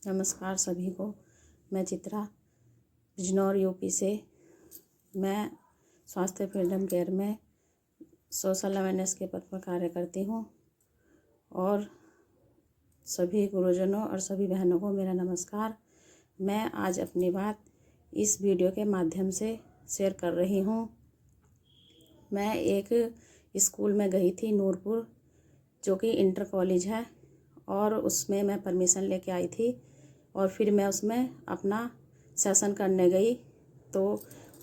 नमस्कार सभी को। मैं चित्रा बिजनौर यूपी से। मैं स्वास्थ्य फ्रीडम केयर में सोशल अवेयरनेस के पद पर कार्य करती हूँ और सभी गुरुजनों और सभी बहनों को मेरा नमस्कार। मैं आज अपनी बात इस वीडियो के माध्यम से शेयर कर रही हूँ। मैं एक स्कूल में गई थी नूरपुर, जो कि इंटर कॉलेज है, और उसमें मैं परमिशन लेके आई थी और फिर मैं उसमें अपना सेशन करने गई। तो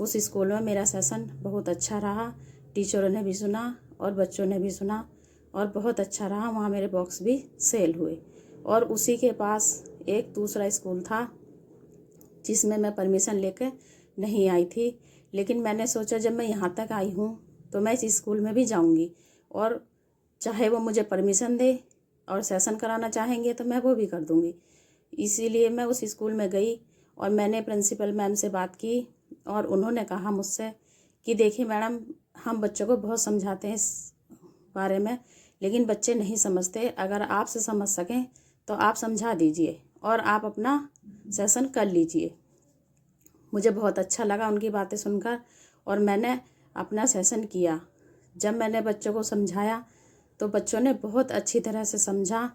उस स्कूल में मेरा सेशन बहुत अच्छा रहा। टीचरों ने भी सुना और बच्चों ने भी सुना और बहुत अच्छा रहा। वहाँ मेरे बॉक्स भी सेल हुए। और उसी के पास एक दूसरा स्कूल था जिसमें मैं परमिशन लेकर नहीं आई थी, लेकिन मैंने सोचा जब मैं यहाँ तक आई हूँ तो मैं इस स्कूल में भी जाऊँगी, और चाहे वो मुझे परमिशन दे और सेशन कराना चाहेंगे तो मैं वो भी कर दूँगी। इसीलिए मैं उस स्कूल में गई और मैंने प्रिंसिपल मैम से बात की और उन्होंने कहा मुझसे कि देखिए मैडम, हम बच्चों को बहुत समझाते हैं इस बारे में, लेकिन बच्चे नहीं समझते। अगर आपसे समझ सकें तो आप समझा दीजिए और आप अपना सेशन कर लीजिए। मुझे बहुत अच्छा लगा उनकी बातें सुनकर और मैंने अपना सेशन किया। जब मैंने बच्चों को समझाया तो बच्चों ने बहुत अच्छी तरह से समझा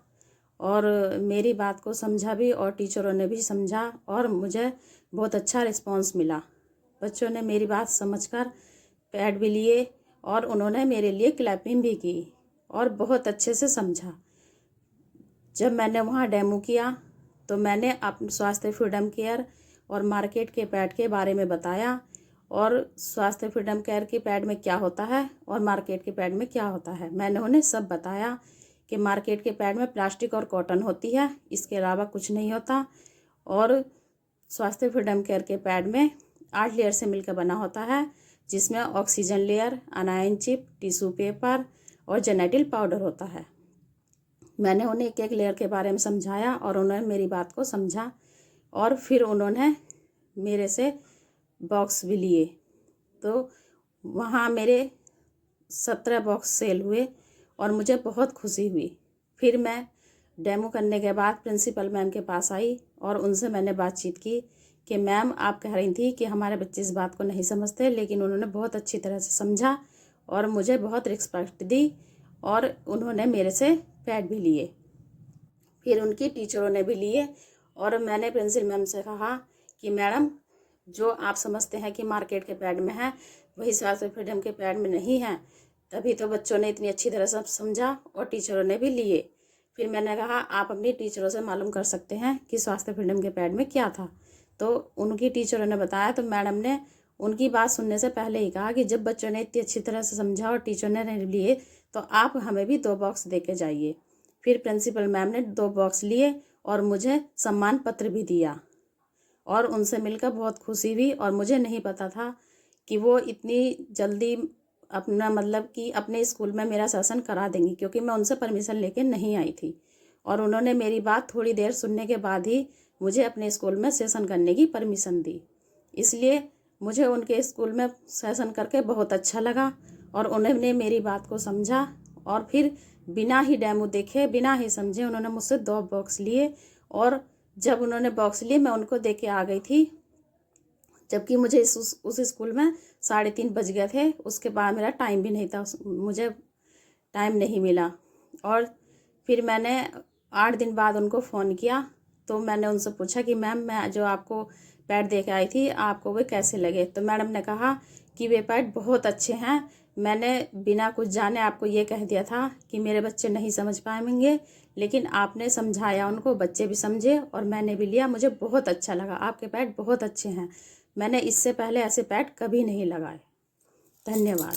और मेरी बात को समझा भी, और टीचरों ने भी समझा और मुझे बहुत अच्छा रिस्पांस मिला। बच्चों ने मेरी बात समझकर पैड भी लिए और उन्होंने मेरे लिए क्लैपिंग भी की और बहुत अच्छे से समझा। जब मैंने वहाँ डेमो किया तो मैंने अपने स्वास्थ्य फ्रीडम केयर और मार्केट के पैड के बारे में बताया, और स्वास्थ्य फ्रीडम केयर के पैड में क्या होता है और मार्केट के पैड में क्या होता है। मैंने उन्हें सब बताया कि मार्केट के पैड में प्लास्टिक और कॉटन होती है, इसके अलावा कुछ नहीं होता। और स्वास्थ्य फ्रीडम केयर के पैड में 8 लेयर से मिलकर बना होता है, जिसमें oxygen layer, अनायन chip, tissue paper और जेनेटिल पाउडर होता है। मैंने उन्हें एक एक लेयर के बारे में समझाया और उन्होंने मेरी बात को समझा और फिर उन्होंने मेरे से बॉक्स भी लिए। तो वहाँ मेरे 17 बॉक्स सेल हुए और मुझे बहुत खुशी हुई। फिर मैं डेमो करने के बाद प्रिंसिपल मैम के पास आई और उनसे मैंने बातचीत की कि मैम, आप कह रही थी कि हमारे बच्चे इस बात को नहीं समझते, लेकिन उन्होंने बहुत अच्छी तरह से समझा और मुझे बहुत रिस्पेक्ट दी और उन्होंने मेरे से पैड भी लिए। फिर उनकी टीचरों ने भी लिए और मैंने प्रिंसिपल मैम से कहा कि मैडम, जो आप समझते हैं कि मार्केट के पैड में है वही स्वास्थ्य फ्रीडम के पैड में नहीं है। तभी तो बच्चों ने इतनी अच्छी तरह से समझा और टीचरों ने भी लिए। फिर मैंने कहा आप अपनी टीचरों से मालूम कर सकते हैं कि स्वास्थ्य फ्रीडम के पैड में क्या था। तो उनकी टीचरों ने बताया, तो मैडम ने उनकी बात सुनने से पहले ही कहा कि जब बच्चों ने इतनी अच्छी तरह से समझा और टीचर ने लिए तो आप हमें भी 2 बॉक्स दे के जाइए। फिर प्रिंसिपल मैम ने 2 बॉक्स लिए और मुझे सम्मान पत्र भी दिया और उनसे मिलकर बहुत खुशी हुई। और मुझे नहीं पता था कि वो इतनी जल्दी अपना कि अपने स्कूल में मेरा सेशन करा देंगी, क्योंकि मैं उनसे परमिशन लेके नहीं आई थी। और उन्होंने मेरी बात थोड़ी देर सुनने के बाद ही मुझे अपने स्कूल में सेशन करने की परमिशन दी। इसलिए मुझे उनके स्कूल में सेशन करके बहुत अच्छा लगा और उन्होंने मेरी बात को समझा और फिर बिना ही डेमो देखे, बिना ही समझे उन्होंने मुझसे 2 बॉक्स लिए। और जब उन्होंने बॉक्स लिए मैं उनको दे के आ गई थी, जबकि मुझे उस स्कूल में 3:30 बज गए थे। उसके बाद मेरा टाइम भी नहीं था, मुझे टाइम नहीं मिला। और फिर मैंने 8 दिन बाद उनको फ़ोन किया तो मैंने उनसे पूछा कि मैम, मैं जो आपको पैड दे के आई थी आपको वे कैसे लगे। तो मैडम ने कहा कि वे पैड बहुत अच्छे हैं। मैंने बिना कुछ जाने आपको ये कह दिया था कि मेरे बच्चे नहीं समझ पाएंगे, लेकिन आपने समझाया उनको, बच्चे भी समझे और मैंने भी लिया। मुझे बहुत अच्छा लगा, आपके पैड बहुत अच्छे हैं। मैंने इससे पहले ऐसे पैड कभी नहीं लगाए। धन्यवाद।